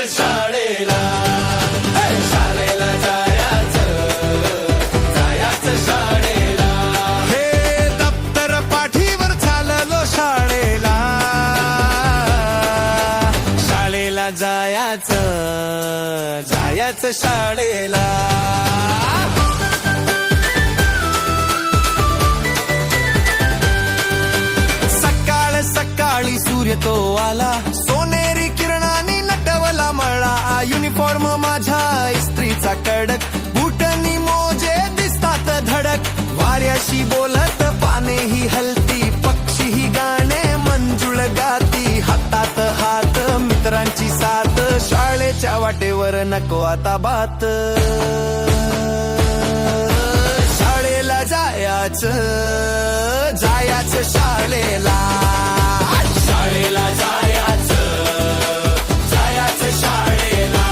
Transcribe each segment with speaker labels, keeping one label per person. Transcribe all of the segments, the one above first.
Speaker 1: शाळेला शाळेला जायचं शाळेला हे दप्तर पाठीवर चाललो शाळेला शाळेला जायचं शाळेला सकाळी सूर्य तो आला सोनेरी किरणांनी नटवला मळा युनिफॉर्म माझ्या इस्त्रीचा कडक बुटनी मोजे दिसतात धडक वाऱ्याशी बोलत पाने ही हलती पक्षी ही गाणे मंजुळ गाती हातात हात मित्रांची साथ शाळेच्या वाटेवर नको आता बात शाळेला जायचं शाळेला शाळेला जायचं शाळेला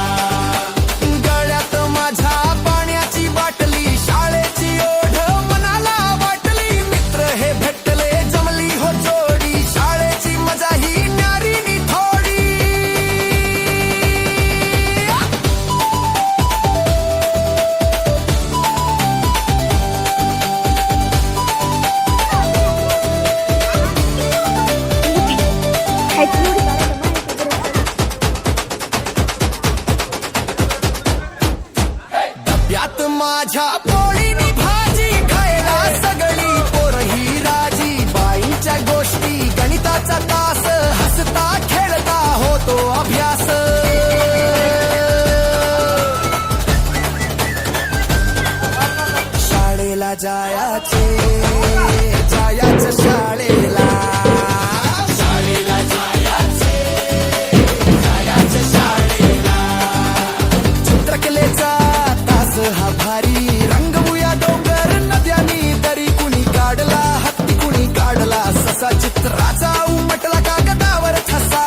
Speaker 1: गळ्यात माझ्या पाण्याची बाटली शाळेची ओढ मनाला वाटली मित्र हे भेटले जमली हो जोडी शाळेची मजा ही न्यारीनी थोडी डब्यात माझ्या पोळीनी भाजी खायला सगळी पोरही राजी बाईंच्या गोष्टी गणिताचा तास हसता खेळता होतो अभ्यास शाळेला जायचं शाळेला शाळेला जायचं शाळेला चित्रकलेचा तास हा भारी रंगवूया डोंगर नद्यांनी दरी कुणी काढला हत्ती कुणी काढला ससा चित्राचा उमटला कागदावर ठसा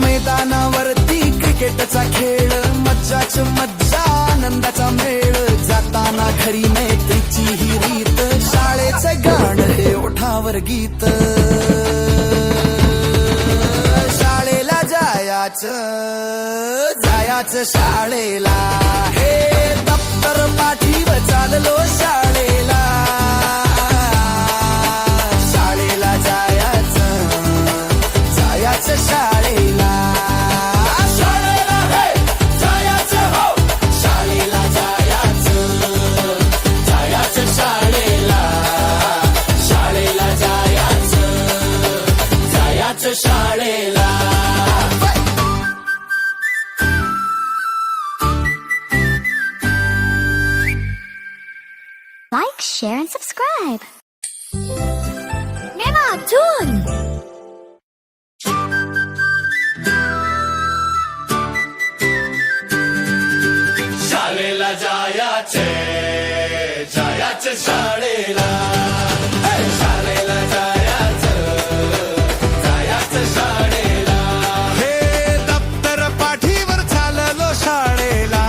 Speaker 1: मैदानावरती क्रिकेटचा खेळ मज्जाच मज्जा आनंदाचा मेळ जाताना घरी मैत्रीची ही रीत शाळेचं गाणं हे ओठावर गीत शाळेला जायचं शाळेला हे दप्तर पाठीवर चाललो शाळेला शाळेला जायचं शाळेला शाळेला हे जायचं हो शाळेला जायचं शाळेला शाळेला जायचं शाळेला
Speaker 2: Like, share, and subscribe. Nema Toon!
Speaker 1: शाळेला जायचं शाळेला शाळेला जायचं शाळेला हे दप्तर पाठीवर चाललो शाळेला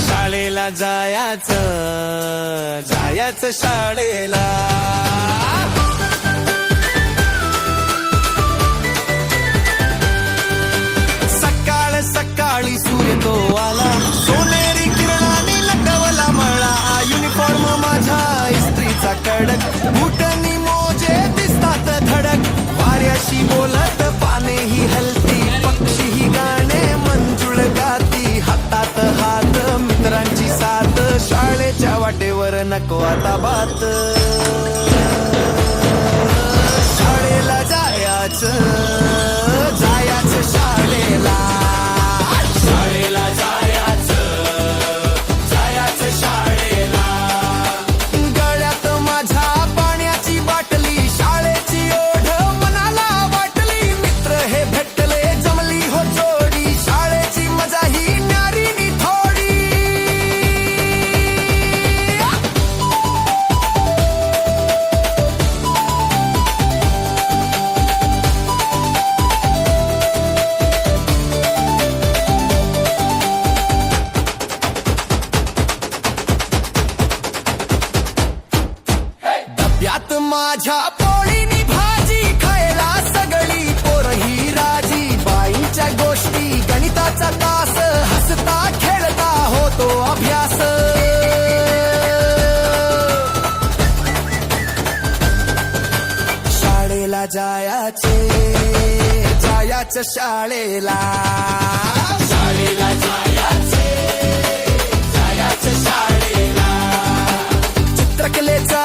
Speaker 1: शाळेला जायचं शाळेला सकाळी सूर्य तो आला सोनेरी किरणांनी लटवला मळा युनिफॉर्म माझ्या इस्त्रीचा कडक बुटनी मोजे दिसतात धडक वाऱ्याशी बोलत पाने ही हलती पक्षी ही गाणे मंजुळ गाती हातात हात मित्रांची साथ शाळेच्या वाटेवर नको आता बात शाळेला जायचं शाळेला शाळेला जायचं शाळेला गळ्यात माझ्या पाण्याची बाटली शाळेची ओढ मनाला वाटली मित्र हे भेटले जमली हो जोडी शाळेची मजा ही न्यारीनी थोडी क्रिकेटचा तास हसता खेळता होतो अभ्यास शाळेला जायाचे शाळेला शाळेला चित्रकलेचा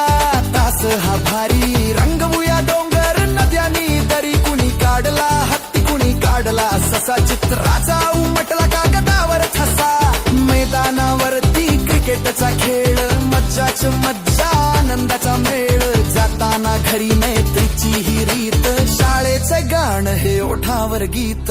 Speaker 1: तास हा भारी रंगवूया डोंगर नद्यांनी दरी कुणी काढला हत्ती कुणी काढला ससा चित्राचा उमटला कागदावर ठसा मैदानावरती क्रिकेटचा खेळ मज्जाच मज्जा आनंदाचा मेळ जाताना घरी मैत्रीची ही रीत शाळेचं गाणं हे ओठावर गीत